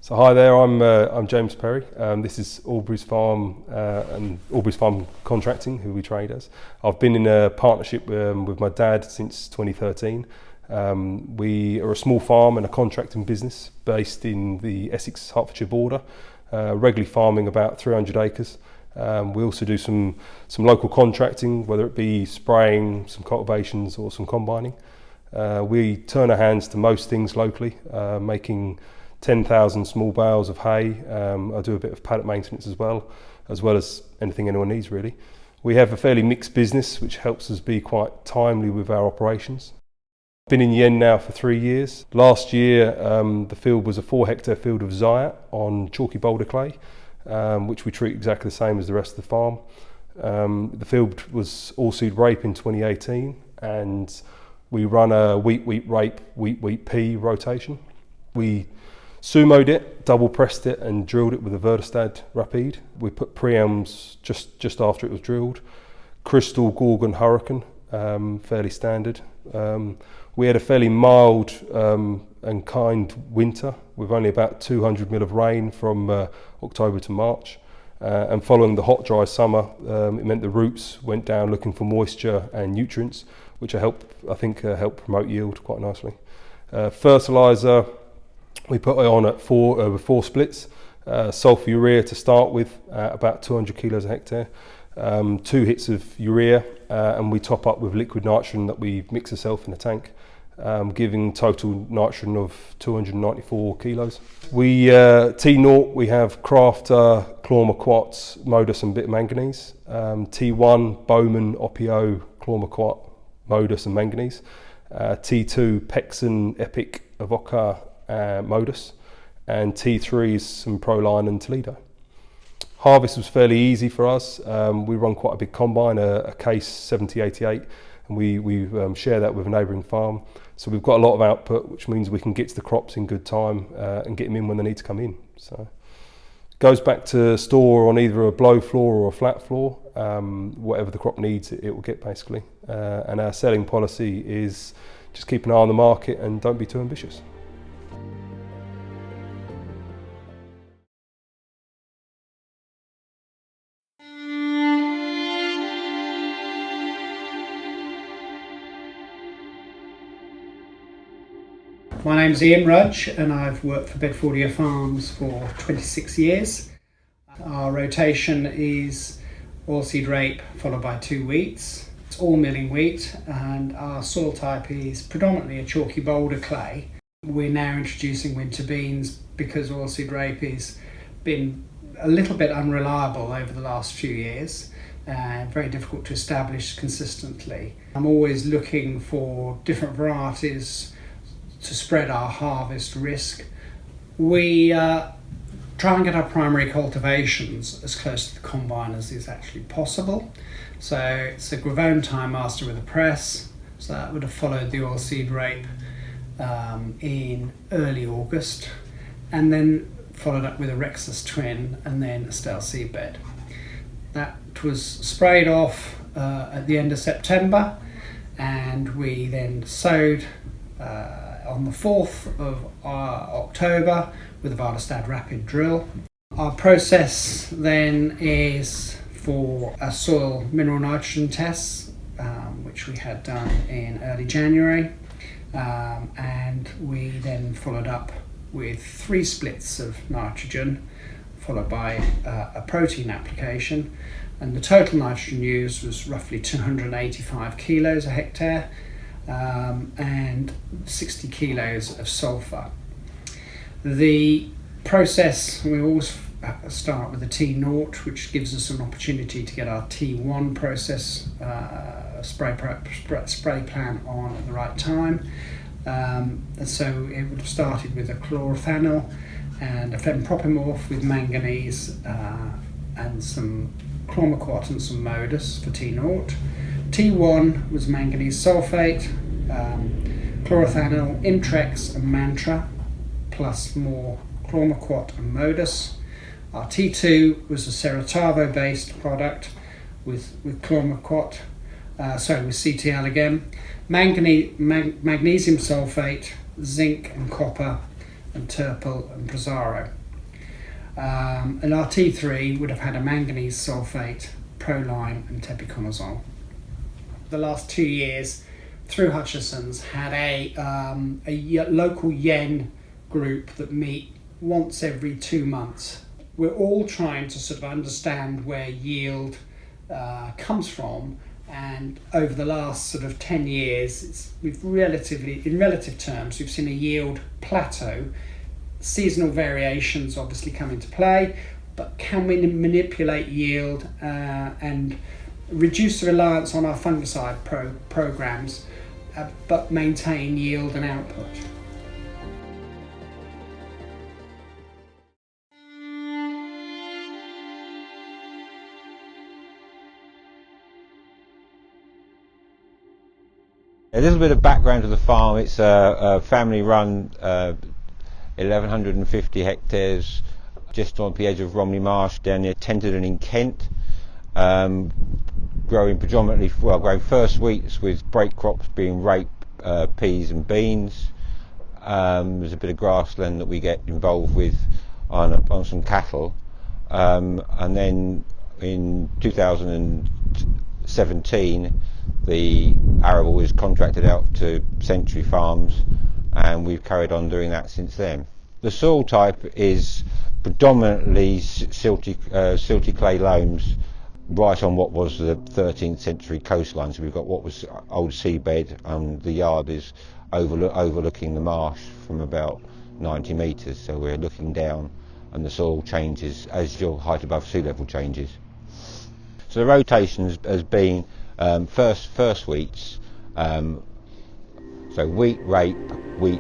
So hi there, I'm James Perry. This is Aubrey's Farm and Aubrey's Farm Contracting, who we trade as. I've been in a partnership with my dad since 2013. We are a small farm and a contracting business based in the Essex-Hertfordshire border, regularly farming about 300 acres. We also do some local contracting, whether it be spraying, some cultivations or some combining. We turn our hands to most things locally, making 10,000 small bales of hay. I do a bit of paddock maintenance as well as anything anyone needs really. We have a fairly mixed business, which helps us be quite timely with our operations. I've been in Yen now for 3 years. Last year, the field was a 4-hectare field of Zayat on chalky boulder clay, which we treat exactly the same as the rest of the farm. The field was oilseed rape in 2018, and we run a wheat rape, wheat pea rotation. We sumoed it, double pressed it and drilled it with a Vertistad Rapide. We put preams just after it was drilled. Crystal, Gorgon, Hurricane, fairly standard. We had a fairly mild and kind winter with only about 200 mil of rain from October to March. And following the hot, dry summer, it meant the roots went down looking for moisture and nutrients, which I think helped promote yield quite nicely. Fertiliser, we put it on at with 4 splits. Sulphur urea to start with, about 200 kilos a hectare. 2 hits of urea, and we top up with liquid nitrogen that we mix ourselves in a tank, giving total nitrogen of 294 kilos. We T0, we have Crafter, Chlormaquat, Modus and bit of manganese. T1, Bowman, Opio, Chlormaquat, Modus and manganese. T2, Pexon, Epic, Avoca, Modus, and T3 is some Proline and Toledo. Harvest was fairly easy for us. We run quite a big combine, a Case 7088, and we share that with a neighbouring farm. So we've got a lot of output, which means we can get to the crops in good time and get them in when they need to come in. So it goes back to store on either a blow floor or a flat floor. Whatever the crop needs, it will get basically. And our selling policy is just keep an eye on the market and don't be too ambitious. My name's Ian Rudge and I've worked for Bedfordia Farms for 26 years. Our rotation is oilseed rape followed by 2 wheats. It's all milling wheat, and our soil type is predominantly a chalky boulder clay. We're now introducing winter beans because oilseed rape has been a little bit unreliable over the last few years and very difficult to establish consistently. I'm always looking for different varieties to spread our harvest risk. We try and get our primary cultivations as close to the combine as is actually possible. So it's a Gravone Time Master with a press, so that would have followed the oilseed rape in early August, and then followed up with a Rexus Twin and then a Stell seedbed. That was sprayed off at the end of September, and we then sowed on the 4th of October with a Vertistad Rapid drill. Our process then is for a soil mineral nitrogen test, which we had done in early January, and we then followed up with 3 splits of nitrogen, followed by a protein application, and the total nitrogen used was roughly 285 kilos a hectare, and 60 kilos of sulphur. The process, we always start with a T0, which gives us an opportunity to get our T1 process spray plan on at the right time. And so it would have started with a chlorothanol and a fenpropimorph with manganese and some Chlormaquat and some Modus for T0. T1 was manganese sulfate, chlorothanol, Intrex and Mantra, plus more Chlormaquat and Modus. Our T2 was a Ceratavo based product with Chlormaquat, with CTL again, magnesium sulfate, zinc and copper, and Turple and Prosaro. And our T3 would have had a manganese sulfate, proline and tebuconazole. The last 2 years, through Hutchison's, had a local yen group that meet once every 2 months. We're all trying to sort of understand where yield comes from, and over the last sort of 10 years, in relative terms, we've seen a yield plateau. Seasonal variations obviously come into play, but can we manipulate yield and reduce the reliance on our fungicide programs, but maintain yield and output? A little bit of background to the farm. It's a family-run 1,150 hectares just on the edge of Romney Marsh down near Tenterden in Kent. Growing first wheats with break crops being rape, peas and beans. There's a bit of grassland that we get involved with on some cattle. And then in 2017 the arable was contracted out to Century Farms, and we've carried on doing that since then. The soil type is predominantly silty clay loams, right on what was the 13th century coastline. So we've got what was old seabed, and the yard is overlooking the marsh from about 90 metres. So we're looking down, and the soil changes as your height above sea level changes. So the rotation has been first wheats, so wheat, rape, wheat,